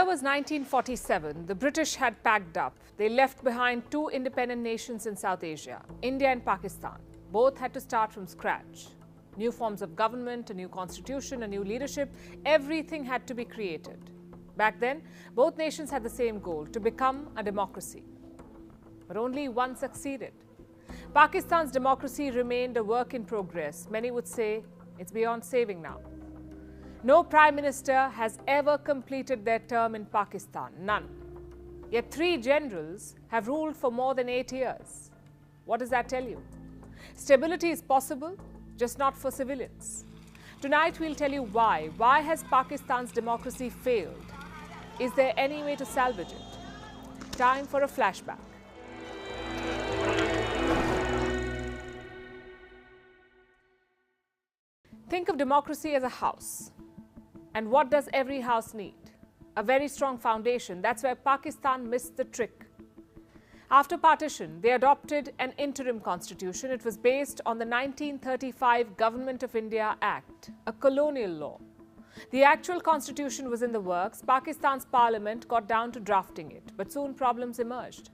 was 1947. The British had packed up. They left behind two independent nations in South Asia, India and Pakistan. Both had to start from scratch. New forms of government, a new constitution, a new leadership, everything had to be created. Back then, both nations had the same goal, to become a democracy. But only one succeeded. Pakistan's democracy remained a work in progress. Many would say it's beyond saving now. No prime minister has ever completed their term in Pakistan, none. Yet 3 generals have ruled for more than 8 years. What does that tell you? Stability is possible, just not for civilians. Tonight we'll tell you why. Why has Pakistan's democracy failed? Is there any way to salvage it? Time for a flashback. Think of democracy as a house. And what does every house need? A very strong foundation. That's where Pakistan missed the trick. After partition, they adopted an interim constitution. It was based on the 1935 Government of India Act, a colonial law. The actual constitution was in the works. Pakistan's parliament got down to drafting it, but soon problems emerged.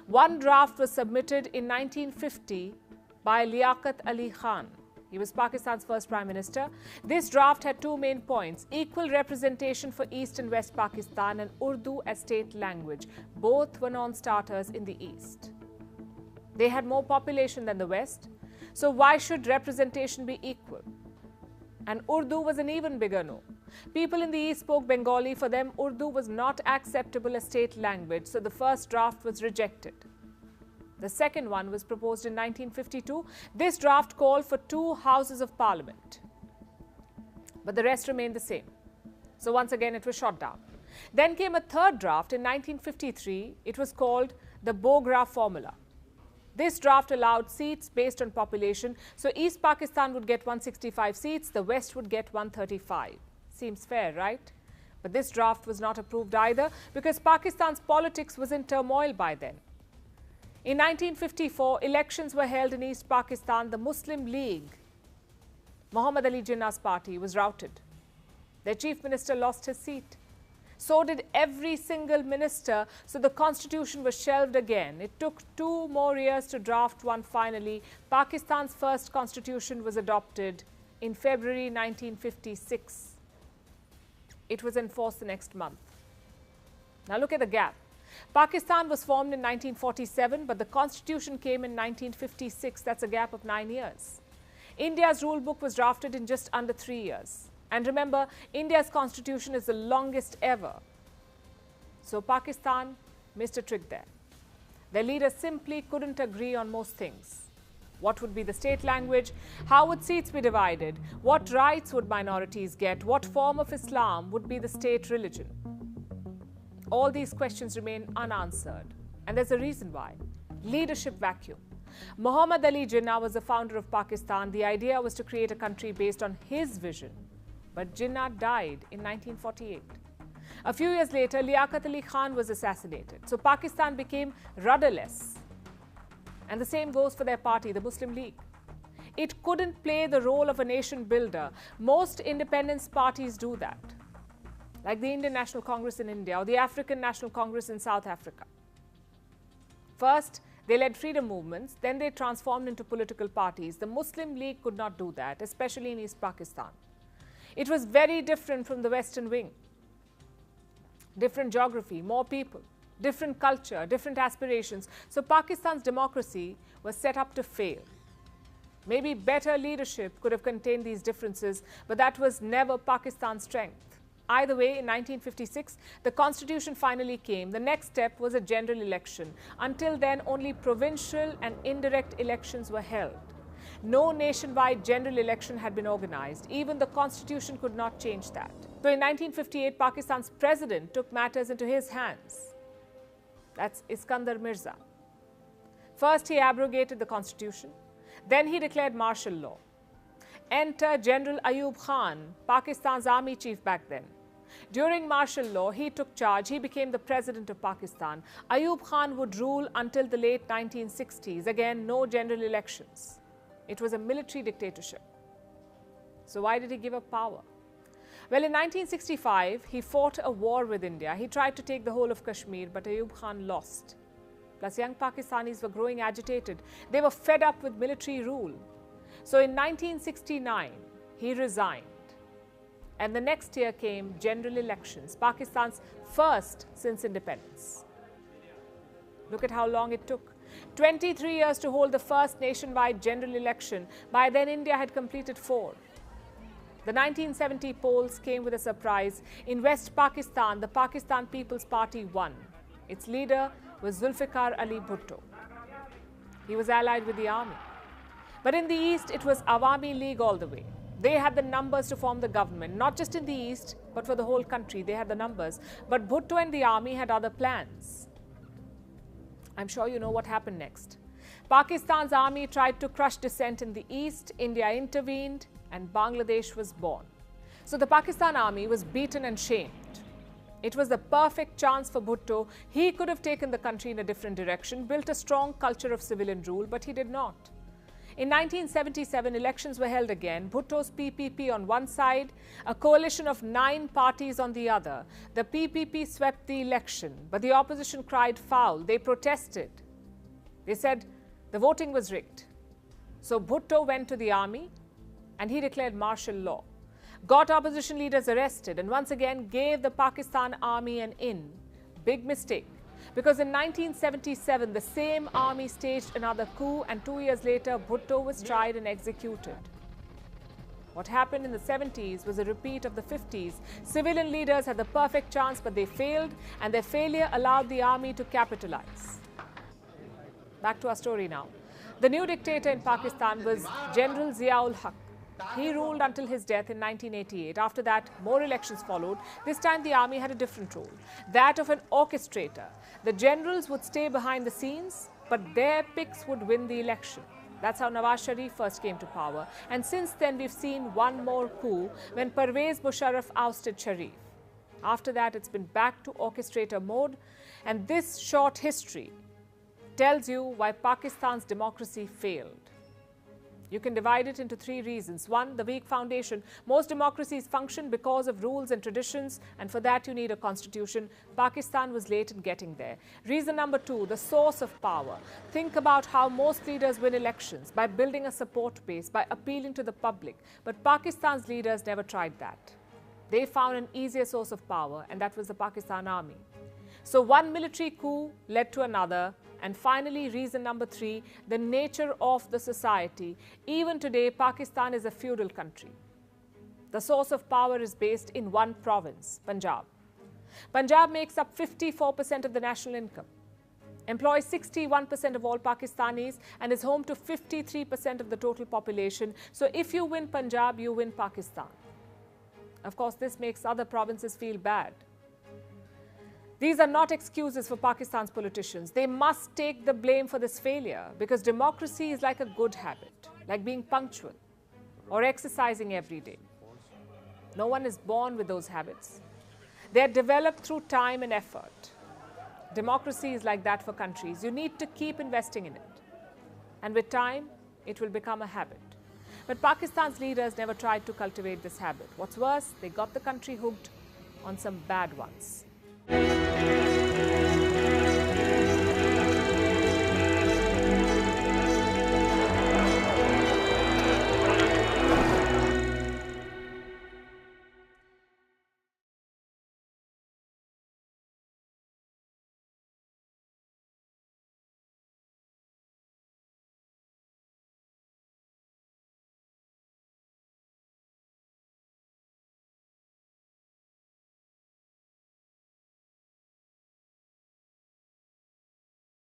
One draft was submitted in 1950 by Liaquat Ali Khan. He was Pakistan's first prime minister. This draft had 2 main points: equal representation for East and West Pakistan and Urdu as state language. Both were non-starters in the East. They had more population than the West, so why should representation be equal? And Urdu was an even bigger no. People in the East spoke Bengali. For them, Urdu was not acceptable as state language, so the first draft was rejected. The second one was proposed in 1952. This draft called for 2 houses of parliament. But the rest remained the same. So once again, it was shot down. Then came a third draft in 1953. It was called the Bogra formula. This draft allowed seats based on population. So East Pakistan would get 165 seats, the West would get 135. Seems fair, right? But this draft was not approved either because Pakistan's politics was in turmoil by then. In 1954, elections were held in East Pakistan. The Muslim League, Muhammad Ali Jinnah's party, was routed. Their chief minister lost his seat. So did every single minister, so the constitution was shelved again. It took 2 more years to draft one finally. Pakistan's first constitution was adopted in February 1956. It was enforced the next month. Now look at the gap. Pakistan was formed in 1947, but the constitution came in 1956. That's a gap of 9 years. India's rule book was drafted in just under 3 years. And remember, India's constitution is the longest ever. So Pakistan missed a trick there. Their leaders simply couldn't agree on most things. What would be the state language? How would seats be divided? What rights would minorities get? What form of Islam would be the state religion? All these questions remain unanswered. And there's a reason why. Leadership vacuum. Muhammad Ali Jinnah was the founder of Pakistan. The idea was to create a country based on his vision. But Jinnah died in 1948. A few years later, Liaquat Ali Khan was assassinated. So Pakistan became rudderless. And the same goes for their party, the Muslim League. It couldn't play the role of a nation builder. Most independence parties do that, like the Indian National Congress in India or the African National Congress in South Africa. First, they led freedom movements, then they transformed into political parties. The Muslim League could not do that, especially in East Pakistan. It was very different from the Western wing. Different geography, more people, different culture, different aspirations. So Pakistan's democracy was set up to fail. Maybe better leadership could have contained these differences, but that was never Pakistan's strength. Either way, in 1956, the constitution finally came. The next step was a general election. Until then, only provincial and indirect elections were held. No nationwide general election had been organized. Even the constitution could not change that. So in 1958, Pakistan's president took matters into his hands. That's Iskandar Mirza. First, he abrogated the constitution. Then he declared martial law. Enter General Ayub Khan, Pakistan's army chief back then. During martial law, he took charge. He became the president of Pakistan. Ayub Khan would rule until the late 1960s. Again, no general elections. It was a military dictatorship. So why did he give up power? Well, in 1965, he fought a war with India. He tried to take the whole of Kashmir, but Ayub Khan lost. Plus, young Pakistanis were growing agitated. They were fed up with military rule. So in 1969, he resigned. And the next year came general elections, Pakistan's first since independence. Look at how long it took. 23 years to hold the first nationwide general election. By then, India had completed 4. The 1970 polls came with a surprise. In West Pakistan, the Pakistan People's Party won. Its leader was Zulfikar Ali Bhutto. He was allied with the army. But in the East, it was Awami League all the way. They had the numbers to form the government, not just in the East, but for the whole country. They had the numbers. But Bhutto and the army had other plans. I'm sure you know what happened next. Pakistan's army tried to crush dissent in the East. India intervened, and Bangladesh was born. So the Pakistan army was beaten and shamed. It was the perfect chance for Bhutto. He could have taken the country in a different direction, built a strong culture of civilian rule, but he did not. In 1977, elections were held again. Bhutto's PPP on one side, a coalition of 9 parties on the other. The PPP swept the election, but the opposition cried foul. They protested. They said the voting was rigged. So Bhutto went to the army and he declared martial law, got opposition leaders arrested, and once again gave the Pakistan army an in. Big mistake. Because in 1977, the same army staged another coup, and 2 years later, Bhutto was tried and executed. What happened in the 70s was a repeat of the 50s. Civilian leaders had the perfect chance, but they failed, and their failure allowed the army to capitalize. Back to our story now. The new dictator in Pakistan was General Zia-ul Haq. He ruled until his death in 1988. After that, more elections followed. This time, the army had a different role, that of an orchestrator. The generals would stay behind the scenes, but their picks would win the election. That's how Nawaz Sharif first came to power. And since then, we've seen one more coup when Pervez Musharraf ousted Sharif. After that, it's been back to orchestrator mode. And this short history tells you why Pakistan's democracy failed. You can divide it into 3 reasons. 1, the weak foundation. Most democracies function because of rules and traditions, and for that you need a constitution. Pakistan was late in getting there. Reason number 2, the source of power. Think about how most leaders win elections, by building a support base, by appealing to the public. But Pakistan's leaders never tried that. They found an easier source of power, and that was the Pakistan army. So one military coup led to another. And finally, reason number 3, the nature of the society. Even today, Pakistan is a feudal country. The source of power is based in one province, Punjab. Punjab makes up 54% of the national income, employs 61% of all Pakistanis, and is home to 53% of the total population. So if you win Punjab, you win Pakistan. Of course, this makes other provinces feel bad. These are not excuses for Pakistan's politicians. They must take the blame for this failure, because democracy is like a good habit, like being punctual or exercising every day. No one is born with those habits. They are developed through time and effort. Democracy is like that for countries. You need to keep investing in it. And with time, it will become a habit. But Pakistan's leaders never tried to cultivate this habit. What's worse, they got the country hooked on some bad ones.